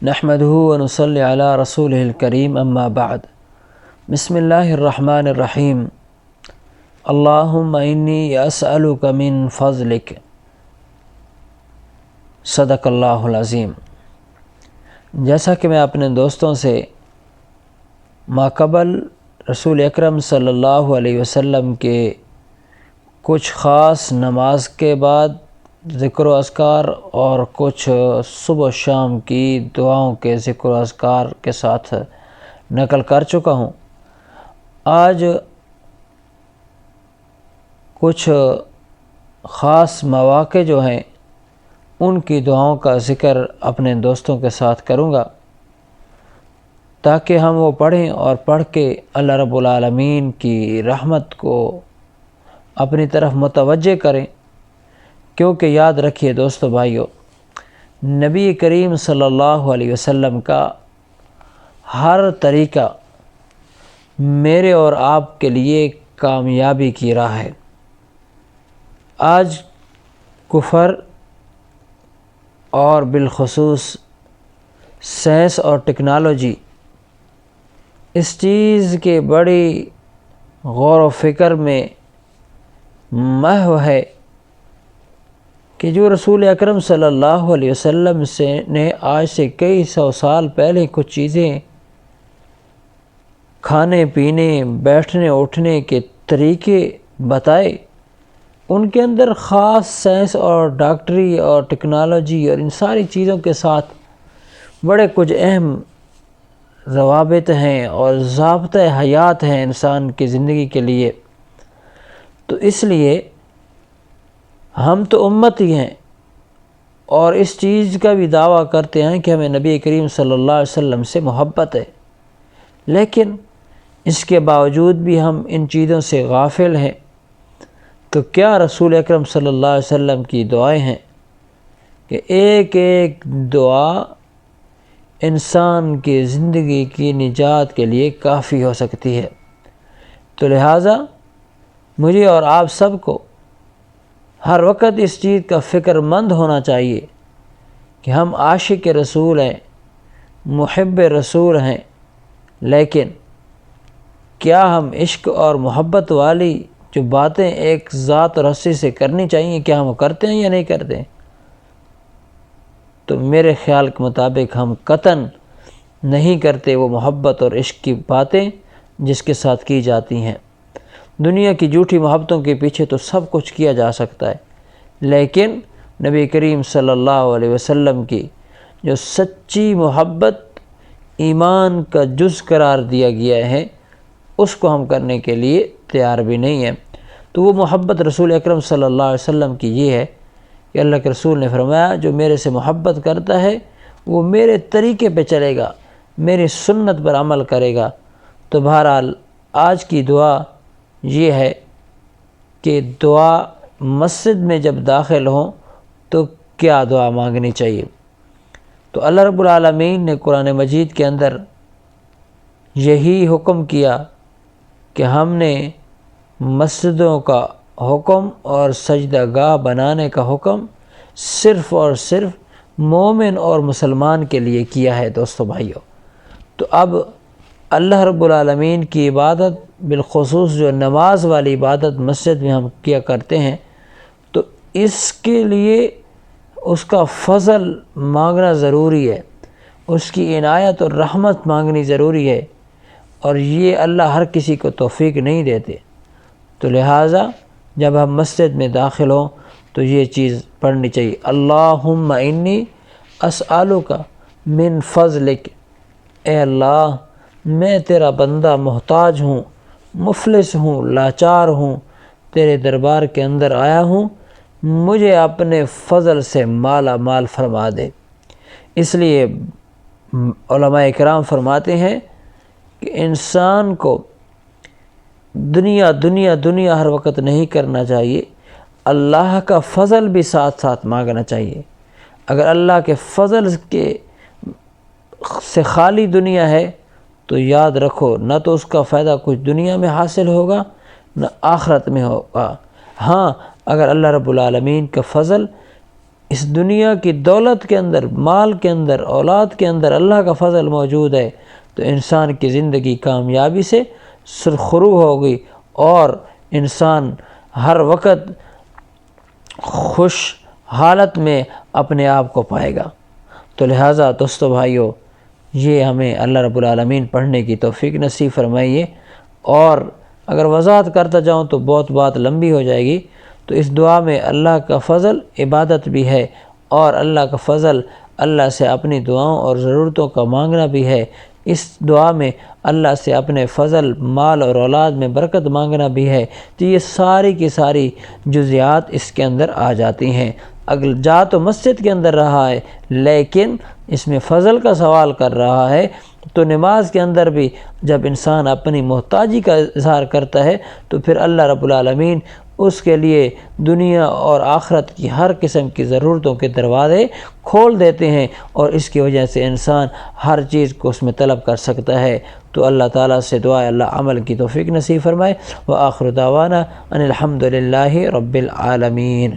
نحمده ونصلي على رسوله الكريم اما بعد بسم الله الرحمن الرحیم اللہم انی اسألک من فضلک صدق اللہ العظیم۔ جیسا کہ میں اپنے دوستوں سے ماقبل رسول اکرم صلی اللہ علیہ وسلم کے کچھ خاص نماز کے بعد ذکر و اذکار اور کچھ صبح و شام کی دعاؤں کے ذکر و اذکار کے ساتھ نقل کر چکا ہوں، آج کچھ خاص مواقع جو ہیں ان کی دعاؤں کا ذکر اپنے دوستوں کے ساتھ کروں گا تاکہ ہم وہ پڑھیں اور پڑھ کے اللہ رب العالمین کی رحمت کو اپنی طرف متوجہ کریں، کیونکہ یاد رکھیے دوستو بھائیو، نبی کریم صلی اللہ علیہ وسلم کا ہر طریقہ میرے اور آپ کے لیے کامیابی کی راہ ہے۔ آج کفر اور بالخصوص سائنس اور ٹیکنالوجی اس چیز کے بڑی غور و فکر میں محو ہے کہ جو رسول اکرم صلی اللہ علیہ وسلم نے آج سے کئی سو سال پہلے کچھ چیزیں کھانے پینے بیٹھنے اٹھنے کے طریقے بتائے، ان کے اندر خاص سائنس اور ڈاکٹری اور ٹیکنالوجی اور ان ساری چیزوں کے ساتھ بڑے کچھ اہم ضوابط ہیں اور ضابطۂ حیات ہیں انسان کی زندگی کے لیے۔ تو اس لیے ہم تو امت ہی ہیں اور اس چیز کا بھی دعویٰ کرتے ہیں کہ ہمیں نبی کریم صلی اللہ علیہ وسلم سے محبت ہے، لیکن اس کے باوجود بھی ہم ان چیزوں سے غافل ہیں۔ تو کیا رسول اکرم صلی اللہ علیہ وسلم کی دعائیں ہیں کہ ایک ایک دعا انسان کی زندگی کی نجات کے لیے کافی ہو سکتی ہے۔ تو لہٰذا مجھے اور آپ سب کو ہر وقت اس چیز کا فکر مند ہونا چاہیے کہ ہم عاشق رسول ہیں، محب رسول ہیں، لیکن کیا ہم عشق اور محبت والی جو باتیں ایک ذات اور ہستی سے کرنی چاہیے کیا ہم کرتے ہیں یا نہیں کرتے ہیں؟ تو میرے خیال کے مطابق ہم قطعاً نہیں کرتے وہ محبت اور عشق کی باتیں جس کے ساتھ کی جاتی ہیں۔ دنیا کی جھوٹی محبتوں کے پیچھے تو سب کچھ کیا جا سکتا ہے، لیکن نبی کریم صلی اللہ علیہ وسلم کی جو سچی محبت ایمان کا جز قرار دیا گیا ہے اس کو ہم کرنے کے لیے تیار بھی نہیں ہیں۔ تو وہ محبت رسول اکرم صلی اللہ علیہ وسلم کی یہ ہے کہ اللہ کے رسول نے فرمایا جو میرے سے محبت کرتا ہے وہ میرے طریقے پہ چلے گا، میری سنت پر عمل کرے گا۔ تو بہرحال آج کی دعا یہ ہے کہ دعا مسجد میں جب داخل ہوں تو کیا دعا مانگنی چاہیے۔ تو اللہ رب العالمین نے قرآن مجید کے اندر یہی حکم کیا کہ ہم نے مسجدوں کا حکم اور سجدہ گاہ بنانے کا حکم صرف اور صرف مومن اور مسلمان کے لیے کیا ہے دوستو بھائیو۔ تو اب اللہ رب العالمین کی عبادت بالخصوص جو نماز والی عبادت مسجد میں ہم کیا کرتے ہیں تو اس کے لیے اس کا فضل مانگنا ضروری ہے، اس کی عنایت اور رحمت مانگنی ضروری ہے، اور یہ اللہ ہر کسی کو توفیق نہیں دیتے۔ تو لہٰذا جب ہم مسجد میں داخل ہوں تو یہ چیز پڑھنی چاہیے، اللہم انی اسألک من فضلک، اے اللہ میں تیرا بندہ محتاج ہوں، مفلس ہوں، لاچار ہوں، تیرے دربار کے اندر آیا ہوں، مجھے اپنے فضل سے مالا مال فرما دے۔ اس لیے علماء کرام فرماتے ہیں کہ انسان کو دنیا دنیا دنیا ہر وقت نہیں کرنا چاہیے، اللہ کا فضل بھی ساتھ ساتھ مانگنا چاہیے۔ اگر اللہ کے فضل سے خالی دنیا ہے تو یاد رکھو نہ تو اس کا فائدہ کچھ دنیا میں حاصل ہوگا نہ آخرت میں ہوگا۔ ہاں اگر اللہ رب العالمین کا فضل اس دنیا کی دولت کے اندر، مال کے اندر، اولاد کے اندر اللہ کا فضل موجود ہے تو انسان کی زندگی کامیابی سے سرخرو ہوگی اور انسان ہر وقت خوش حالت میں اپنے آپ کو پائے گا۔ تو لہٰذا دوستو بھائیو، یہ ہمیں اللہ رب العالمین پڑھنے کی توفیق نصیب فرمائیے، اور اگر وضاحت کرتا جاؤں تو بہت بات لمبی ہو جائے گی۔ تو اس دعا میں اللہ کا فضل عبادت بھی ہے، اور اللہ کا فضل اللہ سے اپنی دعاؤں اور ضرورتوں کا مانگنا بھی ہے۔ اس دعا میں اللہ سے اپنے فضل، مال اور اولاد میں برکت مانگنا بھی ہے۔ تو یہ ساری کی ساری جزیات اس کے اندر آ جاتی ہیں۔ اگر جا تو مسجد کے اندر رہا ہے لیکن اس میں فضل کا سوال کر رہا ہے، تو نماز کے اندر بھی جب انسان اپنی محتاجی کا اظہار کرتا ہے تو پھر اللہ رب العالمین اس کے لیے دنیا اور آخرت کی ہر قسم کی ضرورتوں کے دروازے کھول دیتے ہیں، اور اس کی وجہ سے انسان ہر چیز کو اس میں طلب کر سکتا ہے۔ تو اللہ تعالیٰ سے دعا ہے اللہ عمل کی توفیق نصیب فرمائے۔ وآخر دعوانا ان الحمد للہ رب العالمین۔